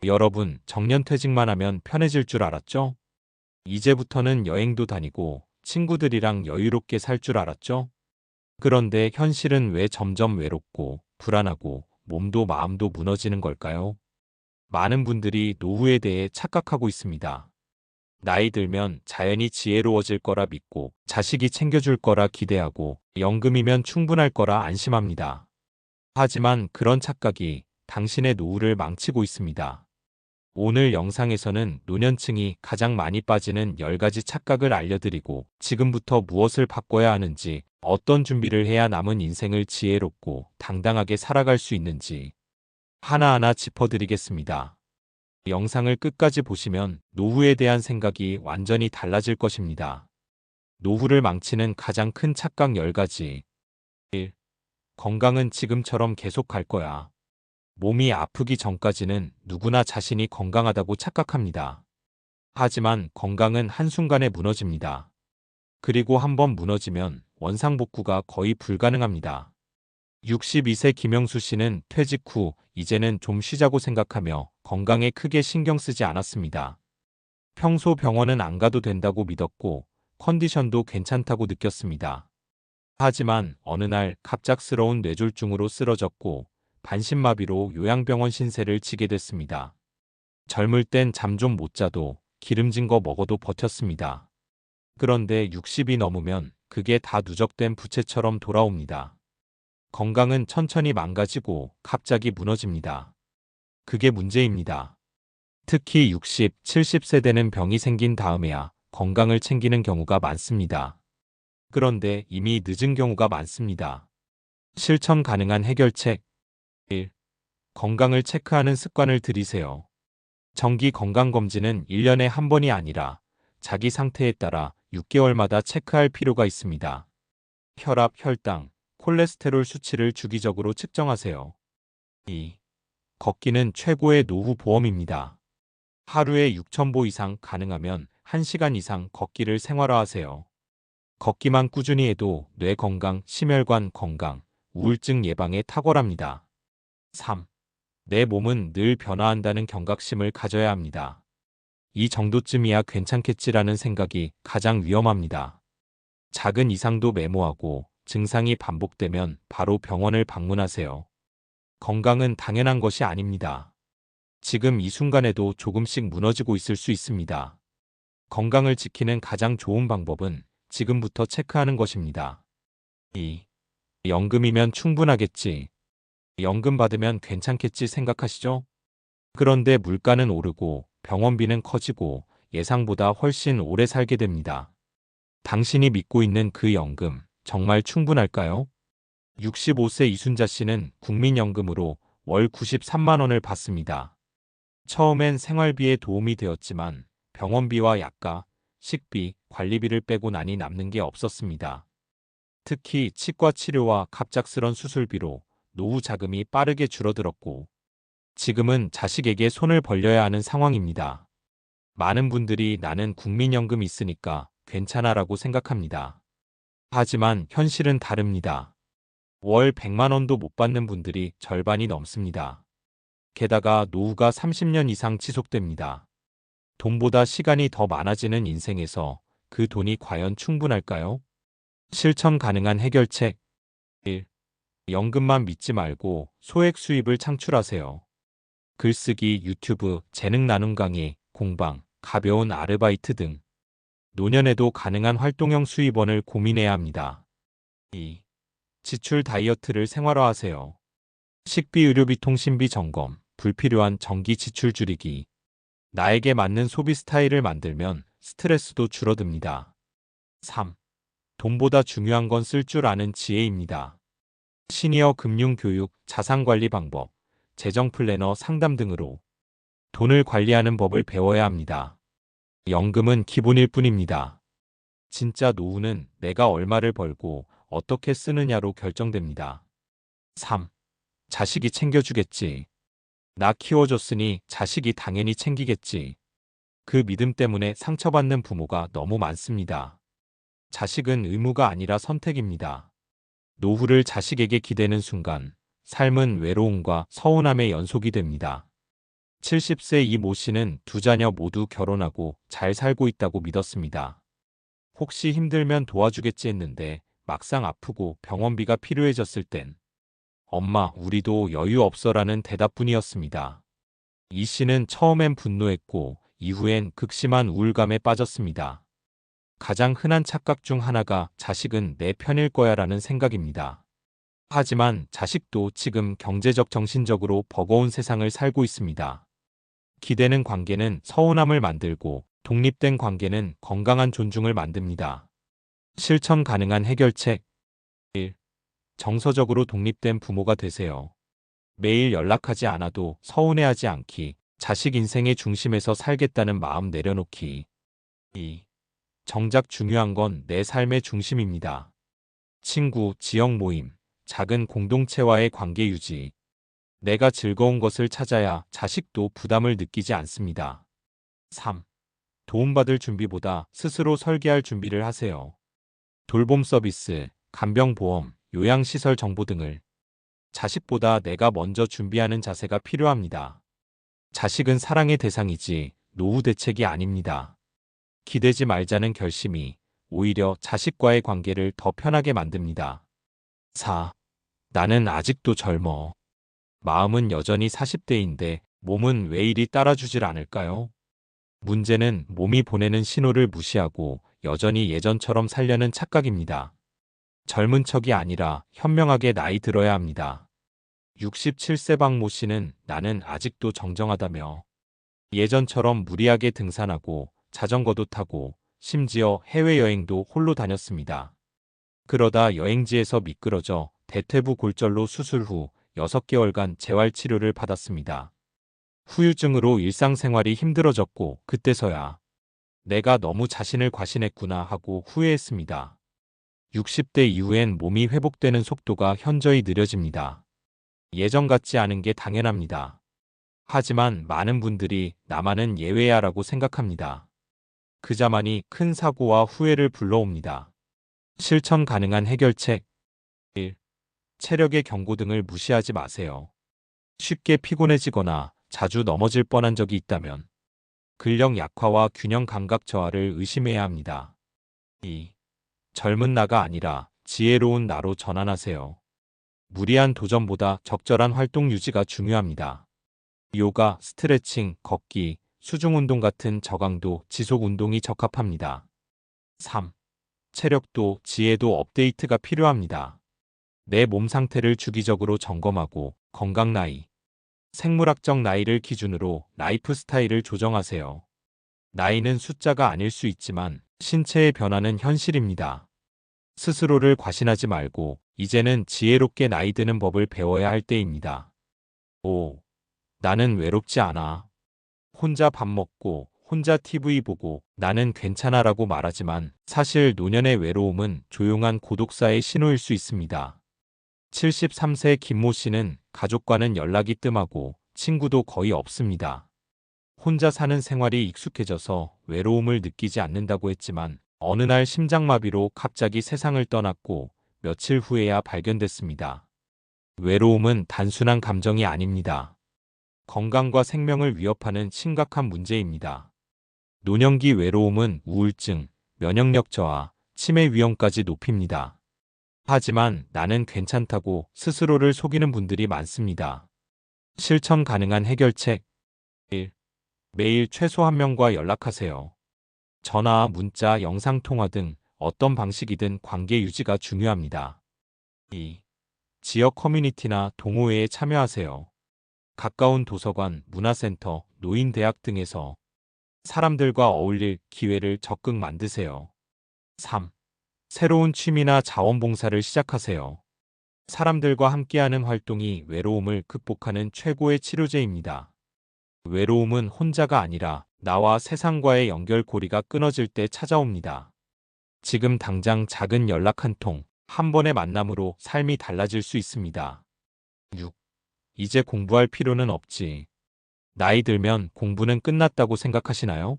여러분, 정년퇴직만 하면 편해질 줄 알았죠? 이제부터는 여행도 다니고 친구들이랑 여유롭게 살 줄 알았죠? 그런데 현실은 왜 점점 외롭고 불안하고 몸도 마음도 무너지는 걸까요? 많은 분들이 노후에 대해 착각하고 있습니다. 나이 들면 자연히 지혜로워질 거라 믿고 자식이 챙겨줄 거라 기대하고 연금이면 충분할 거라 안심합니다. 하지만 그런 착각이 당신의 노후를 망치고 있습니다. 오늘 영상에서는 노년층이 가장 많이 빠지는 10가지 착각을 알려드리고 지금부터 무엇을 바꿔야 하는지, 어떤 준비를 해야 남은 인생을 지혜롭고 당당하게 살아갈 수 있는지 하나하나 짚어드리겠습니다. 영상을 끝까지 보시면 노후에 대한 생각이 완전히 달라질 것입니다. 노후를 망치는 가장 큰 착각 10가지. 1. 건강은 지금처럼 계속 갈 거야. 몸이 아프기 전까지는 누구나 자신이 건강하다고 착각합니다. 하지만 건강은 한순간에 무너집니다. 그리고 한번 무너지면 원상복구가 거의 불가능합니다. 62세 김영수 씨는 퇴직 후 이제는 좀 쉬자고 생각하며 건강에 크게 신경 쓰지 않았습니다. 평소 병원은 안 가도 된다고 믿었고 컨디션도 괜찮다고 느꼈습니다. 하지만 어느 날 갑작스러운 뇌졸중으로 쓰러졌고 반신마비로 요양병원 신세를 지게 됐습니다. 젊을 땐 잠 좀 못 자도 기름진 거 먹어도 버텼습니다. 그런데 60이 넘으면 그게 다 누적된 부채처럼 돌아옵니다. 건강은 천천히 망가지고 갑자기 무너집니다. 그게 문제입니다. 특히 60, 70세대는 병이 생긴 다음에야 건강을 챙기는 경우가 많습니다. 그런데 이미 늦은 경우가 많습니다. 실천 가능한 해결책 1. 건강을 체크하는 습관을 들이세요. 정기 건강검진은 1년에 한 번이 아니라 자기 상태에 따라 6개월마다 체크할 필요가 있습니다. 혈압, 혈당, 콜레스테롤 수치를 주기적으로 측정하세요. 2. 걷기는 최고의 노후 보험입니다. 하루에 6,000보 이상, 가능하면 1시간 이상 걷기를 생활화하세요. 걷기만 꾸준히 해도 뇌 건강, 심혈관 건강, 우울증 예방에 탁월합니다. 3. 내 몸은 늘 변화한다는 경각심을 가져야 합니다. 이 정도쯤이야 괜찮겠지라는 생각이 가장 위험합니다. 작은 이상도 메모하고 증상이 반복되면 바로 병원을 방문하세요. 건강은 당연한 것이 아닙니다. 지금 이 순간에도 조금씩 무너지고 있을 수 있습니다. 건강을 지키는 가장 좋은 방법은 지금부터 체크하는 것입니다. 2. 연금이면 충분하겠지. 연금 받으면 괜찮겠지 생각하시죠? 그런데 물가는 오르고 병원비는 커지고 예상보다 훨씬 오래 살게 됩니다. 당신이 믿고 있는 그 연금 정말 충분할까요? 65세 이순자 씨는 국민연금으로 월 93만 원을 받습니다. 처음엔 생활비에 도움이 되었지만 병원비와 약가, 식비, 관리비를 빼고 나니 남는 게 없었습니다. 특히 치과 치료와 갑작스런 수술비로 노후 자금이 빠르게 줄어들었고 지금은 자식에게 손을 벌려야 하는 상황입니다. 많은 분들이 나는 국민연금 있으니까 괜찮아라고 생각합니다. 하지만 현실은 다릅니다. 월 100만 원도 못 받는 분들이 절반이 넘습니다. 게다가 노후가 30년 이상 지속됩니다. 돈보다 시간이 더 많아지는 인생에서 그 돈이 과연 충분할까요? 실천 가능한 해결책 1. 연금만 믿지 말고 소액 수입을 창출하세요. 글쓰기, 유튜브, 재능 나눔 강의, 공방, 가벼운 아르바이트 등 노년에도 가능한 활동형 수입원을 고민해야 합니다. 2. 지출 다이어트를 생활화하세요. 식비, 의료비, 통신비 점검, 불필요한 정기 지출 줄이기. 나에게 맞는 소비 스타일을 만들면 스트레스도 줄어듭니다. 3. 돈보다 중요한 건 쓸 줄 아는 지혜입니다. 시니어 금융교육, 자산관리 방법, 재정 플래너 상담 등으로 돈을 관리하는 법을 배워야 합니다. 연금은 기본일 뿐입니다. 진짜 노후는 내가 얼마를 벌고 어떻게 쓰느냐로 결정됩니다. 3. 자식이 챙겨주겠지. 나 키워줬으니 자식이 당연히 챙기겠지. 그 믿음 때문에 상처받는 부모가 너무 많습니다. 자식은 의무가 아니라 선택입니다. 노후를 자식에게 기대는 순간 삶은 외로움과 서운함의 연속이 됩니다. 70세 이 모 씨는 두 자녀 모두 결혼하고 잘 살고 있다고 믿었습니다. 혹시 힘들면 도와주겠지 했는데 막상 아프고 병원비가 필요해졌을 땐 엄마, 우리도 여유 없어라는 대답뿐이었습니다. 이 씨는 처음엔 분노했고 이후엔 극심한 우울감에 빠졌습니다. 가장 흔한 착각 중 하나가 자식은 내 편일 거야라는 생각입니다. 하지만 자식도 지금 경제적 정신적으로 버거운 세상을 살고 있습니다. 기대는 관계는 서운함을 만들고 독립된 관계는 건강한 존중을 만듭니다. 실천 가능한 해결책 1. 정서적으로 독립된 부모가 되세요. 매일 연락하지 않아도 서운해하지 않기, 자식 인생의 중심에서 살겠다는 마음 내려놓기. 2. 정작 중요한 건 내 삶의 중심입니다. 친구, 지역 모임, 작은 공동체와의 관계 유지. 내가 즐거운 것을 찾아야 자식도 부담을 느끼지 않습니다. 3. 도움받을 준비보다 스스로 설계할 준비를 하세요. 돌봄 서비스, 간병보험, 요양시설 정보 등을 자식보다 내가 먼저 준비하는 자세가 필요합니다. 자식은 사랑의 대상이지 노후 대책이 아닙니다. 기대지 말자는 결심이 오히려 자식과의 관계를 더 편하게 만듭니다. 4. 나는 아직도 젊어. 마음은 여전히 40대인데 몸은 왜 이리 따라주질 않을까요? 문제는 몸이 보내는 신호를 무시하고 여전히 예전처럼 살려는 착각입니다. 젊은 척이 아니라 현명하게 나이 들어야 합니다. 67세 박모 씨는 나는 아직도 정정하다며 예전처럼 무리하게 등산하고 자전거도 타고 심지어 해외여행도 홀로 다녔습니다. 그러다 여행지에서 미끄러져 대퇴부 골절로 수술 후 6개월간 재활치료를 받았습니다. 후유증으로 일상생활이 힘들어졌고 그때서야 내가 너무 자신을 과신했구나 하고 후회했습니다. 60대 이후엔 몸이 회복되는 속도가 현저히 느려집니다. 예전 같지 않은 게 당연합니다. 하지만 많은 분들이 나만은 예외야라고 생각합니다. 그 자만이 큰 사고와 후회를 불러옵니다. 실천 가능한 해결책 1. 체력의 경고 등을 무시하지 마세요. 쉽게 피곤해지거나 자주 넘어질 뻔한 적이 있다면 근력 약화와 균형 감각 저하를 의심해야 합니다. 2. 젊은 나가 아니라 지혜로운 나로 전환하세요. 무리한 도전보다 적절한 활동 유지가 중요합니다. 요가, 스트레칭, 걷기, 수중운동 같은 저강도 지속 운동이 적합합니다. 3. 체력도 지혜도 업데이트가 필요합니다. 내 몸 상태를 주기적으로 점검하고 건강 나이, 생물학적 나이를 기준으로 라이프 스타일을 조정하세요. 나이는 숫자가 아닐 수 있지만 신체의 변화는 현실입니다. 스스로를 과신하지 말고 이제는 지혜롭게 나이 드는 법을 배워야 할 때입니다. 5. 나는 외롭지 않아. 혼자 밥 먹고 혼자 TV 보고 나는 괜찮아라고 말하지만 사실 노년의 외로움은 조용한 고독사의 신호일 수 있습니다. 73세 김모 씨는 가족과는 연락이 뜸하고 친구도 거의 없습니다. 혼자 사는 생활이 익숙해져서 외로움을 느끼지 않는다고 했지만 어느 날 심장마비로 갑자기 세상을 떠났고 며칠 후에야 발견됐습니다. 외로움은 단순한 감정이 아닙니다. 건강과 생명을 위협하는 심각한 문제입니다. 노년기 외로움은 우울증, 면역력 저하, 치매 위험까지 높입니다. 하지만 나는 괜찮다고 스스로를 속이는 분들이 많습니다. 실천 가능한 해결책 1. 매일 최소 1명과 연락하세요. 전화, 문자, 영상통화 등 어떤 방식이든 관계 유지가 중요합니다. 2. 지역 커뮤니티나 동호회에 참여하세요. 가까운 도서관, 문화센터, 노인대학 등에서 사람들과 어울릴 기회를 적극 만드세요. 3. 새로운 취미나 자원봉사를 시작하세요. 사람들과 함께하는 활동이 외로움을 극복하는 최고의 치료제입니다. 외로움은 혼자가 아니라 나와 세상과의 연결고리가 끊어질 때 찾아옵니다. 지금 당장 작은 연락 한 통, 한 번의 만남으로 삶이 달라질 수 있습니다. 6. 이제 공부할 필요는 없지. 나이 들면 공부는 끝났다고 생각하시나요?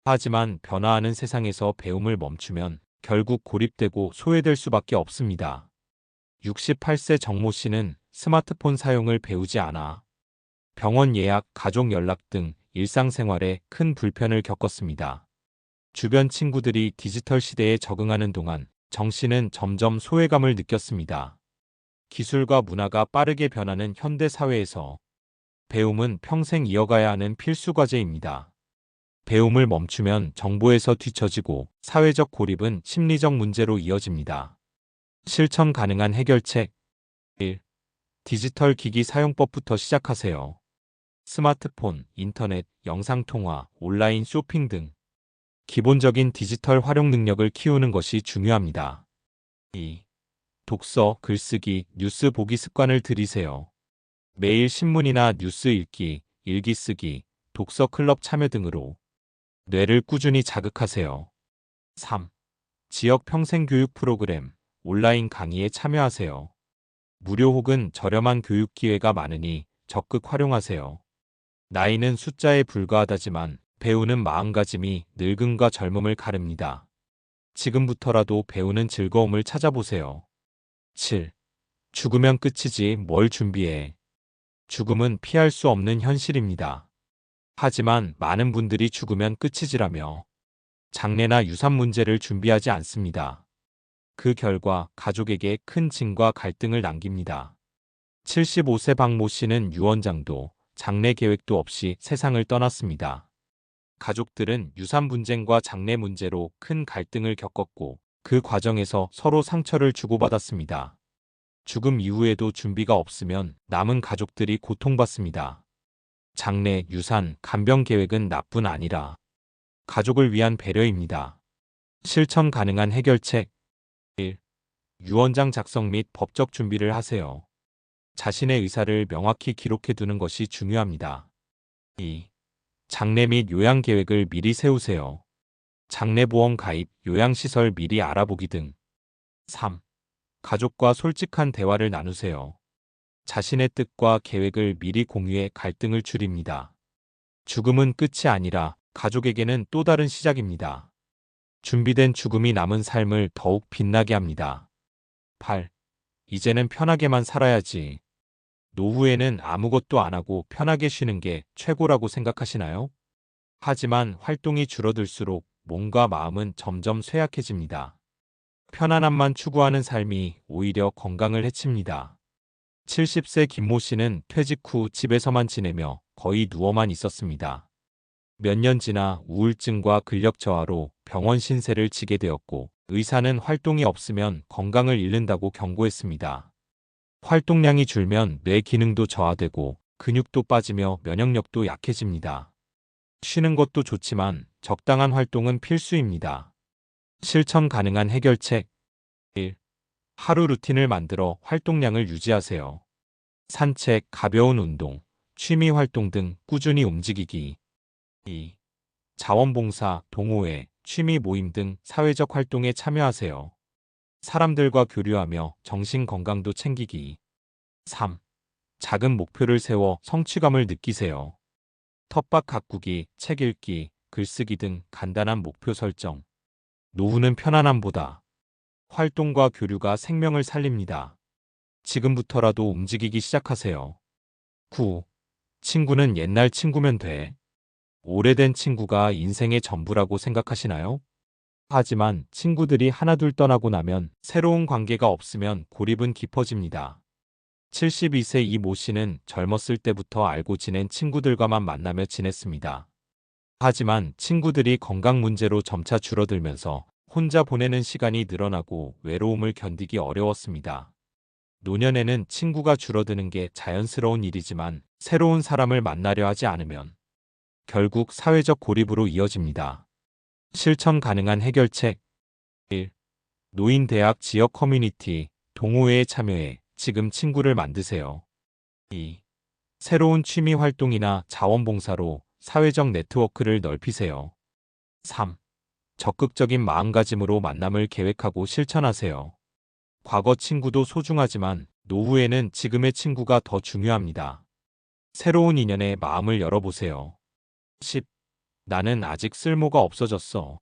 하지만 변화하는 세상에서 배움을 멈추면 결국 고립되고 소외될 수밖에 없습니다. 68세 정모 씨는 스마트폰 사용을 배우지 않아 병원 예약, 가족 연락 등 일상생활에 큰 불편을 겪었습니다. 주변 친구들이 디지털 시대에 적응하는 동안 정 씨는 점점 소외감을 느꼈습니다. 기술과 문화가 빠르게 변하는 현대 사회에서 배움은 평생 이어가야 하는 필수 과제입니다. 배움을 멈추면 정보에서 뒤처지고 사회적 고립은 심리적 문제로 이어집니다. 실천 가능한 해결책 1. 디지털 기기 사용법부터 시작하세요. 스마트폰, 인터넷, 영상통화, 온라인 쇼핑 등 기본적인 디지털 활용 능력을 키우는 것이 중요합니다. 2. 독서, 글쓰기, 뉴스 보기 습관을 들이세요. 매일 신문이나 뉴스 읽기, 일기 쓰기, 독서 클럽 참여 등으로 뇌를 꾸준히 자극하세요. 3. 지역 평생교육 프로그램, 온라인 강의에 참여하세요. 무료 혹은 저렴한 교육 기회가 많으니 적극 활용하세요. 나이는 숫자에 불과하다지만 배우는 마음가짐이 늙음과 젊음을 가릅니다. 지금부터라도 배우는 즐거움을 찾아보세요. 7. 죽으면 끝이지 뭘 준비해. 죽음은 피할 수 없는 현실입니다. 하지만 많은 분들이 죽으면 끝이지라며 장례나 유산 문제를 준비하지 않습니다. 그 결과 가족에게 큰 짐과 갈등을 남깁니다. 75세 박모 씨는 유언장도 장례 계획도 없이 세상을 떠났습니다. 가족들은 유산 분쟁과 장례 문제로 큰 갈등을 겪었고 그 과정에서 서로 상처를 주고받았습니다. 죽음 이후에도 준비가 없으면 남은 가족들이 고통받습니다. 장례, 유산, 간병 계획은 나뿐 아니라 가족을 위한 배려입니다. 실천 가능한 해결책 1. 유언장 작성 및 법적 준비를 하세요. 자신의 의사를 명확히 기록해 두는 것이 중요합니다. 2. 장례 및 요양 계획을 미리 세우세요. 장례보험 가입, 요양시설 미리 알아보기 등. 3. 가족과 솔직한 대화를 나누세요. 자신의 뜻과 계획을 미리 공유해 갈등을 줄입니다. 죽음은 끝이 아니라 가족에게는 또 다른 시작입니다. 준비된 죽음이 남은 삶을 더욱 빛나게 합니다. 8. 이제는 편하게만 살아야지. 노후에는 아무것도 안 하고 편하게 쉬는 게 최고라고 생각하시나요? 하지만 활동이 줄어들수록 몸과 마음은 점점 쇠약해집니다. 편안함만 추구하는 삶이 오히려 건강을 해칩니다. 70세 김모 씨는 퇴직 후 집에서만 지내며 거의 누워만 있었습니다. 몇 년 지나 우울증과 근력 저하로 병원 신세를 지게 되었고 의사는 활동이 없으면 건강을 잃는다고 경고했습니다. 활동량이 줄면 뇌 기능도 저하되고 근육도 빠지며 면역력도 약해집니다. 쉬는 것도 좋지만 적당한 활동은 필수입니다. 실천 가능한 해결책 1. 하루 루틴을 만들어 활동량을 유지하세요. 산책, 가벼운 운동, 취미 활동 등 꾸준히 움직이기. 2. 자원봉사, 동호회, 취미 모임 등 사회적 활동에 참여하세요. 사람들과 교류하며 정신 건강도 챙기기. 3. 작은 목표를 세워 성취감을 느끼세요. 텃밭 가꾸기, 책 읽기, 글쓰기 등 간단한 목표 설정. 노후는 편안함보다 활동과 교류가 생명을 살립니다. 지금부터라도 움직이기 시작하세요. 9. 친구는 옛날 친구면 돼. 오래된 친구가 인생의 전부라고 생각하시나요? 하지만 친구들이 하나둘 떠나고 나면 새로운 관계가 없으면 고립은 깊어집니다. 72세 이 모 씨는 젊었을 때부터 알고 지낸 친구들과만 만나며 지냈습니다. 하지만 친구들이 건강 문제로 점차 줄어들면서 혼자 보내는 시간이 늘어나고 외로움을 견디기 어려웠습니다. 노년에는 친구가 줄어드는 게 자연스러운 일이지만 새로운 사람을 만나려 하지 않으면 결국 사회적 고립으로 이어집니다. 실천 가능한 해결책 1. 노인대학 지역 커뮤니티, 동호회에 참여해 지금 친구를 만드세요. 2. 새로운 취미 활동이나 자원봉사로 사회적 네트워크를 넓히세요. 3. 적극적인 마음가짐으로 만남을 계획하고 실천하세요. 과거 친구도 소중하지만 노후에는 지금의 친구가 더 중요합니다. 새로운 인연에 마음을 열어보세요. 10. 나는 아직 쓸모가 없어졌어.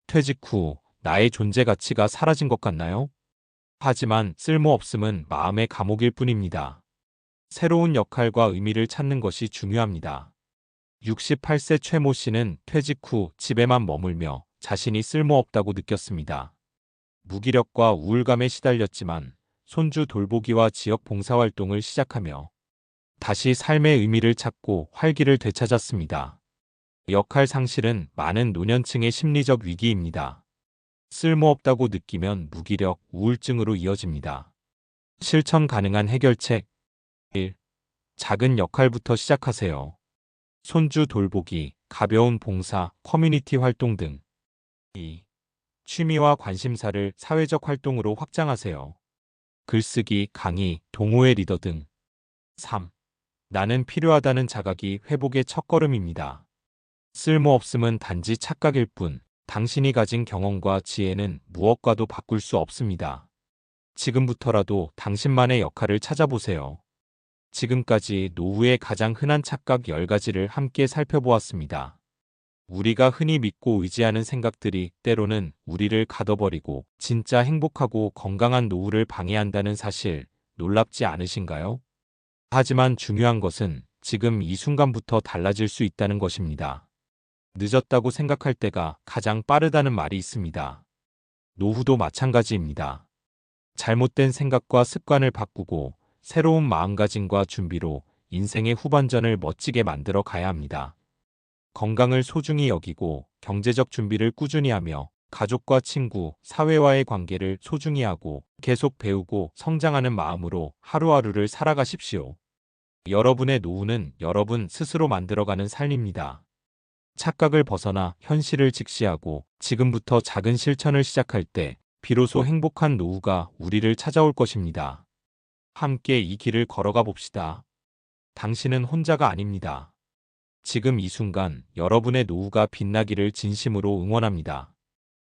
퇴직 후 나의 존재 가치가 사라진 것 같나요? 하지만 쓸모없음은 마음의 감옥일 뿐입니다. 새로운 역할과 의미를 찾는 것이 중요합니다. 68세 최모 씨는 퇴직 후 집에만 머물며 자신이 쓸모없다고 느꼈습니다. 무기력과 우울감에 시달렸지만 손주 돌보기와 지역 봉사활동을 시작하며 다시 삶의 의미를 찾고 활기를 되찾았습니다. 역할 상실은 많은 노년층의 심리적 위기입니다. 쓸모없다고 느끼면 무기력, 우울증으로 이어집니다. 실천 가능한 해결책 1. 작은 역할부터 시작하세요. 손주 돌보기, 가벼운 봉사, 커뮤니티 활동 등. 2. 취미와 관심사를 사회적 활동으로 확장하세요. 글쓰기, 강의, 동호회 리더 등. 3. 나는 필요하다는 자각이 회복의 첫걸음입니다. 쓸모없음은 단지 착각일 뿐, 당신이 가진 경험과 지혜는 무엇과도 바꿀 수 없습니다. 지금부터라도 당신만의 역할을 찾아보세요. 지금까지 노후의 가장 흔한 착각 10가지를 함께 살펴보았습니다. 우리가 흔히 믿고 의지하는 생각들이 때로는 우리를 가둬버리고 진짜 행복하고 건강한 노후를 방해한다는 사실 놀랍지 않으신가요? 하지만 중요한 것은 지금 이 순간부터 달라질 수 있다는 것입니다. 늦었다고 생각할 때가 가장 빠르다는 말이 있습니다. 노후도 마찬가지입니다. 잘못된 생각과 습관을 바꾸고 새로운 마음가짐과 준비로 인생의 후반전을 멋지게 만들어 가야 합니다. 건강을 소중히 여기고 경제적 준비를 꾸준히 하며 가족과 친구, 사회와의 관계를 소중히 하고 계속 배우고 성장하는 마음으로 하루하루를 살아가십시오. 여러분의 노후는 여러분 스스로 만들어가는 삶입니다. 착각을 벗어나 현실을 직시하고 지금부터 작은 실천을 시작할 때 비로소 행복한 노후가 우리를 찾아올 것입니다. 함께 이 길을 걸어가 봅시다. 당신은 혼자가 아닙니다. 지금 이 순간 여러분의 노후가 빛나기를 진심으로 응원합니다.